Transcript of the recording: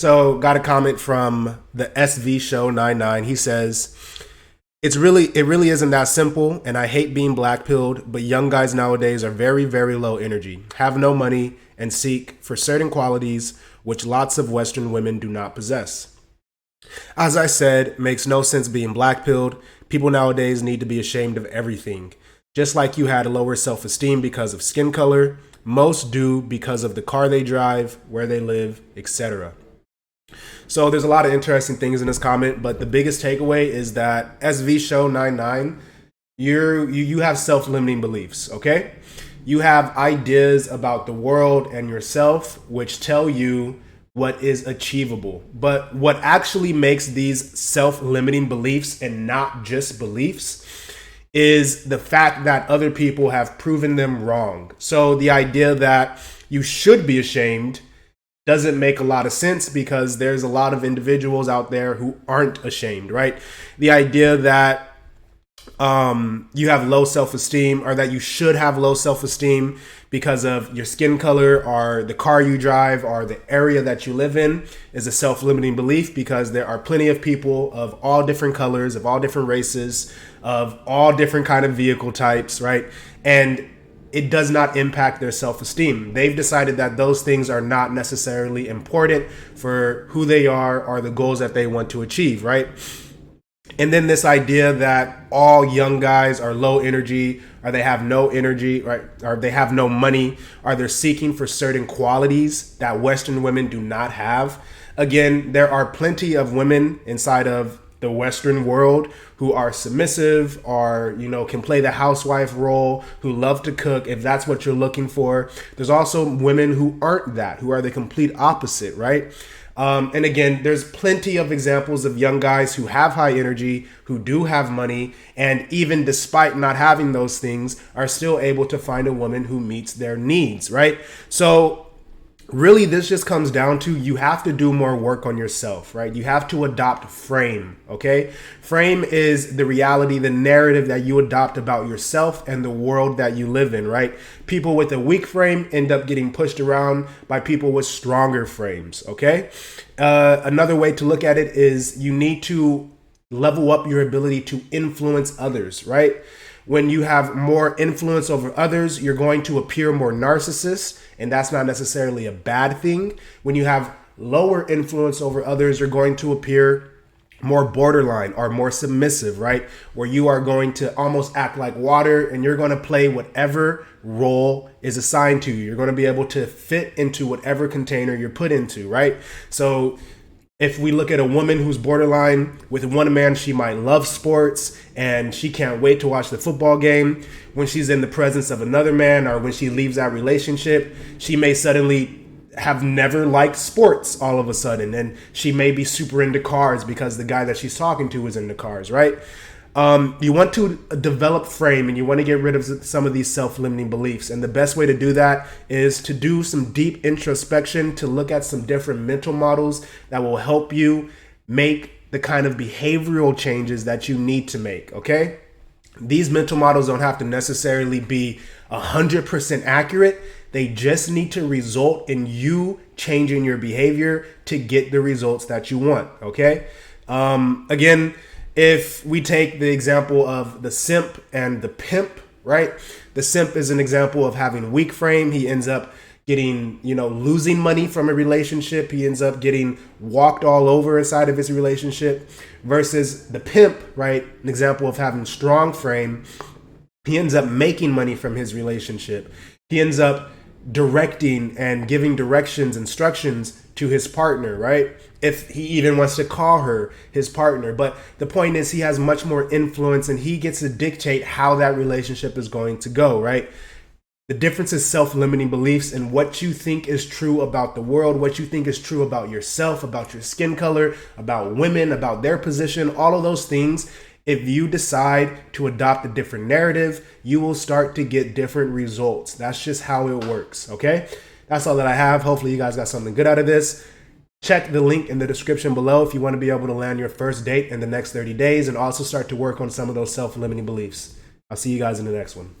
So got a comment from the SV Show 99. He says, it really isn't that simple, and I hate being blackpilled, but young guys nowadays are very, very low energy, have no money, and seek for certain qualities which lots of Western women do not possess. As I said, makes no sense being blackpilled. People nowadays need to be ashamed of everything. Just like you had a lower self-esteem because of skin color, most do because of the car they drive, where they live, etc. So there's a lot of interesting things in this comment, but the biggest takeaway is that SV Show 99, you have self-limiting beliefs, okay? You have ideas about the world and yourself which tell you what is achievable. But what actually makes these self-limiting beliefs and not just beliefs is the fact that other people have proven them wrong. So the idea that you should be ashamed doesn't make a lot of sense because there's a lot of individuals out there who aren't ashamed, right? The idea that you have low self-esteem, or that you should have low self-esteem because of your skin color or the car you drive or the area that you live in, is a self-limiting belief, because there are plenty of people of all different colors, of all different races, of all different kind of vehicle types, right? And it does not impact their self-esteem. They've decided that those things are not necessarily important for who they are or the goals that they want to achieve, right? And then this idea that all young guys are low energy, or they have no energy, right? Or they have no money, or they're seeking for certain qualities that Western women do not have. Again, there are plenty of women inside of the Western world who are submissive, or, can play the housewife role, who love to cook, if that's what you're looking for. There's also women who aren't that, who are the complete opposite, right? And again, there's plenty of examples of young guys who have high energy, who do have money, and even despite not having those things, are still able to find a woman who meets their needs, right? So really, this just comes down to, you have to do more work on yourself, right? You have to adopt frame, okay? Frame is the reality, the narrative that you adopt about yourself and the world that you live in, right? People with a weak frame end up getting pushed around by people with stronger frames, okay? Another way to look at it is, you need to level up your ability to influence others, right? When you have more influence over others, you're going to appear more narcissist, and that's not necessarily a bad thing. When you have lower influence over others, you're going to appear more borderline or more submissive, right? Where you are going to almost act like water, and you're going to play whatever role is assigned to you. You're going to be able to fit into whatever container you're put into, right? So if we look at a woman who's borderline, with one man, she might love sports and she can't wait to watch the football game. When she's in the presence of another man, or when she leaves that relationship, she may suddenly have never liked sports all of a sudden. And she may be super into cars because the guy that she's talking to is into cars, right? You want to develop frame, and you want to get rid of some of these self-limiting beliefs. And the best way to do that is to do some deep introspection, to look at some different mental models that will help you make the kind of behavioral changes that you need to make, okay? These mental models don't have to necessarily be 100% accurate. They just need to result in you changing your behavior to get the results that you want, okay? Again, if we take the example of the simp and the pimp, right? The simp is an example of having weak frame. He ends up getting, losing money from a relationship. He ends up getting walked all over inside of his relationship, versus the pimp, right? An example of having strong frame. He ends up making money from his relationship. He ends up directing and giving directions, instructions to his partner, right? If he even wants to call her his partner. But the point is, he has much more influence, and he gets to dictate how that relationship is going to go, right? The difference is self-limiting beliefs, and what you think is true about the world, what you think is true about yourself, about your skin color, about women, about their position, all of those things. If you decide to adopt a different narrative, you will start to get different results. That's just how it works, okay? That's all that I have. Hopefully you guys got something good out of this. Check the link in the description below if you want to be able to land your first date in the next 30 days, and also start to work on some of those self-limiting beliefs. I'll see you guys in the next one.